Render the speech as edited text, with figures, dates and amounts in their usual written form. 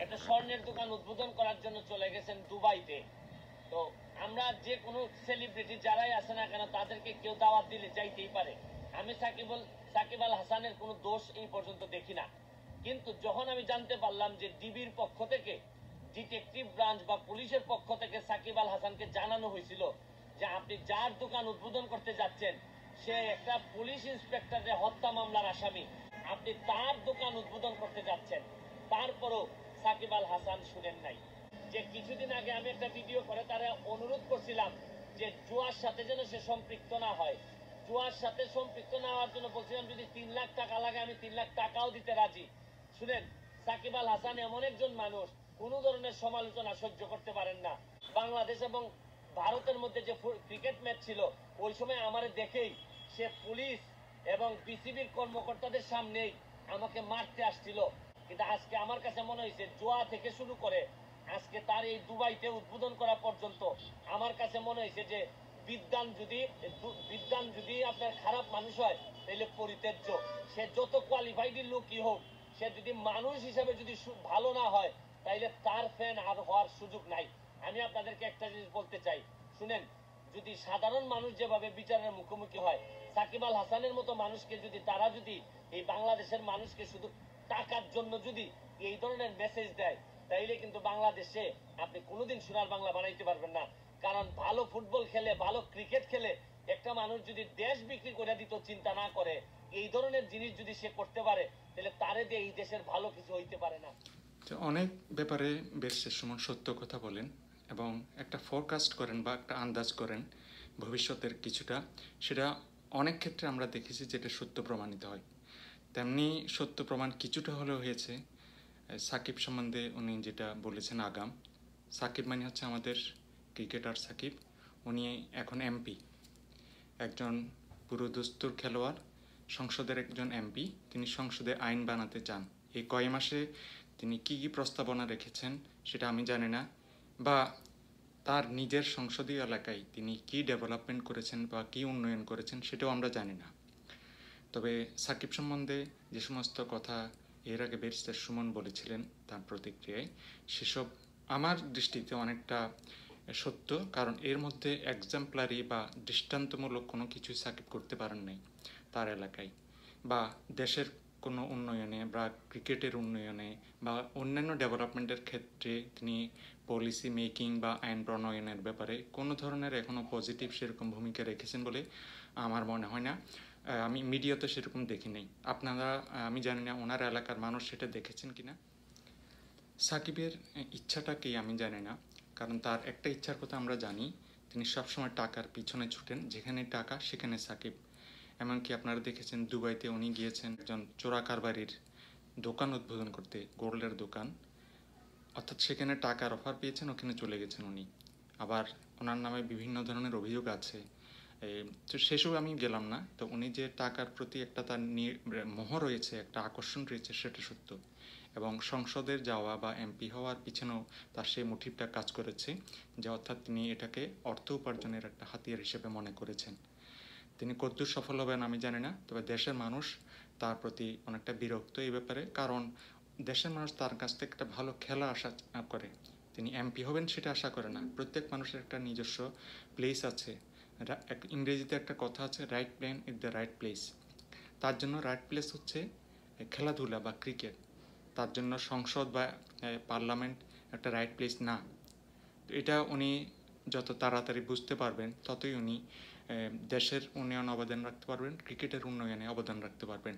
একটা স্বর্ণের দোকান উদ্বোধন করার জন্য চলে গেছেন দুবাইতে। তো আমরা যে কোনো সেলিব্রিটি যারাই আছে না কেন তাদেরকে কেউ দাওয়াত দিলে যাইতেই পারে। আমি সাকিব আল হাসানের কোনো দোষ এই পর্যন্ত দেখি না। কিন্তু যখন আমি জানতে পারলাম যে ডিবির পক্ষ থেকে, ডিটেকটিভ ব্রাঞ্চ বা পুলিশের পক্ষ থেকে সাকিব আল হাসানকে জানানো হয়েছিল যে আপনি যার দোকান উদ্বোধন করতে যাচ্ছেন সে একটা পুলিশ ইন্সপেক্টরের হত্যা মামলার আসামি, আপনি তার দোকান উদ্বোধন করতে যাচ্ছেন, তারপরও সাকিব আল হাসান শুনেন নাই। যে কিছুদিন আগে আমি একটা ভিডিও করে তারা অনুরোধ করছিলাম যে জুয়ার সাথে যেন সে সম্পৃক্ত না হয়। জুয়ার সাথে সম্পৃক্ত না হওয়ার জন্য বলছিলাম যদি 3 লাখ টাকা লাগে আমি 3 লাখ টাকাও দিতে রাজি। শুনেন, সাকিব আল হাসান এমন একজন মানুষ কোন ধরনের সমালোচনা সহ্য করতে পারেন না। বাংলাদেশ এবং ভারতের মধ্যে যে ক্রিকেট ম্যাচ ছিল ওই সময় আমারে দেখেই সে পুলিশ এবং বিসিবির কর্মকর্তাদের সামনেই আমাকে মারতে আসছিল। কিন্তু আজকে আমার কাছে মনে হয়েছে জুয়া থেকে শুরু করে আজকে তার এই দুবাইতে উদ্বোধন করা পর্যন্ত আমার কাছে মনে হয়েছে যে বিদ্যান যদি আপনার খারাপ মানুষ হয় তাহলে পরিত্যাজ্য। সে যত কোয়ালিফাইড লোকই হোক, সে যদি মানুষ হিসেবে যদি ভালো না হয় তাইলে তার ফ্যান আর হওয়ার সুযোগ নাই। আমি আপনাদেরকে একটা জিনিস বলতে চাই, শুনেন, যদি সাধারণ মানুষ যেভাবে বিচারের মুখোমুখি হয়, সাকিব আল হাসানের মতো মানুষকে যদি তারা যদি এই বাংলাদেশের মানুষকে শুধু টাকার জন্য যদি এই ধরনের মেসেজ দেয় তাইলে কিন্তু বাংলাদেশে আপনি কোনোদিন সোনার বাংলা বানাইতে পারবেন না। কারণ ভালো ফুটবল খেলে, ভালো ক্রিকেট খেলে একটা মানুষ যদি দেশ বিক্রি করে দিত চিন্তা না করে, এই ধরনের জিনিস যদি সে করতে পারে তাহলে তারে দিয়ে এই দেশের ভালো কিছু হইতে পারে না। অনেক ব্যাপারে বেশ সুমন সত্য কথা বলেন এবং একটা ফোরকাস্ট করেন বা একটা আন্দাজ করেন ভবিষ্যতের কিছুটা, সেটা অনেক ক্ষেত্রে আমরা দেখেছি যেটা সত্য প্রমাণিত হয়। তেমনি সত্য প্রমাণ কিছুটা হলেও হয়েছে সাকিব সম্বন্ধে উনি যেটা বলেছেন আগাম। সাকিব মানে হচ্ছে আমাদের ক্রিকেটার সাকিব, উনি এখন এমপি, একজন পুরোদস্তুর খেলোয়াড়, সংসদের একজন এমপি। তিনি সংসদে আইন বানাতে চান। এই কয় মাসে তিনি কী কী প্রস্তাবনা রেখেছেন সেটা আমি জানি না, বা তার নিজের সংসদীয় এলাকায় তিনি কী ডেভেলপমেন্ট করেছেন বা কী উন্নয়ন করেছেন সেটাও আমরা জানি না। তবে সাকিব সম্বন্ধে যে সমস্ত কথা এর আগে ব্যারিস্টার সুমন বলেছিলেন তার প্রতিক্রিয়ায়, সেসব আমার দৃষ্টিতে অনেকটা সত্য। কারণ এর মধ্যে এক্সাম্পলারি বা দৃষ্টান্তমূলক কোনো কিছুই সাকিব করতে পারেন নাই তার এলাকায়, বা দেশের কোনো উন্নয়নে বা ক্রিকেটের উন্নয়নে বা অন্যান্য ডেভেলপমেন্টের ক্ষেত্রে তিনি পলিসি মেকিং বা আইন প্রণয়নের ব্যাপারে কোনো ধরনের এখনও পজিটিভ সেরকম ভূমিকা রেখেছেন বলে আমার মনে হয় না। আমি মিডিয়াতে সেরকম দেখি নাই। আপনারা, আমি জানি না ওনার এলাকার মানুষ সেটা দেখেছেন কিনা। সাকিবের ইচ্ছাটা কি আমি জানি না, কারণ তার একটা ইচ্ছার কথা আমরা জানি, তিনি সবসময় টাকার পিছনে ছুটেন, যেখানে টাকা সেখানে সাকিব। এমনকি আপনারা দেখেছেন দুবাইতে উনি গিয়েছেন একজন চোরা কারবারির দোকান উদ্বোধন করতে, গোল্ডের দোকান, অর্থাৎ সেখানে টাকার অফার পেয়েছেন, ওখানে চলে গেছেন উনি। আবার ওনার নামে বিভিন্ন ধরনের অভিযোগ আছে, তো সেসব আমি গেলাম না। তো উনি যে টাকার প্রতি একটা তার মোহ রয়েছে, একটা আকর্ষণ রয়েছে, সেটা সত্য। এবং সংসদের যাওয়া বা এমপি হওয়ার পিছনেও তার সেই মোটিভটা কাজ করেছে, যে অর্থাৎ তিনি এটাকে অর্থ উপার্জনের একটা হাতিয়ার হিসেবে মনে করেছেন। তিনি কতদূর সফল হবেন আমি জানি না, তবে দেশের মানুষ তার প্রতি অনেকটা বিরক্ত এই ব্যাপারে। কারণ দেশের মানুষ তার কাছ থেকে একটা ভালো খেলা আশা করে, তিনি এমপি হবেন সেটা আশা করে না। প্রত্যেক মানুষের একটা নিজস্ব প্লেস আছে, ইংরেজিতে একটা কথা আছে, right plane is the right place. তার জন্য রাইট প্লেস হচ্ছে খেলাধুলা বা ক্রিকেট, তার জন্য সংসদ বা পার্লামেন্ট একটা রাইট প্লেস না। তো এটা উনি যত তাড়াতাড়ি বুঝতে পারবেন ততই উনি দেশের উন্নয়নে অবদান রাখতে পারবেন, ক্রিকেটের উন্নয়নে অবদান রাখতে পারবেন।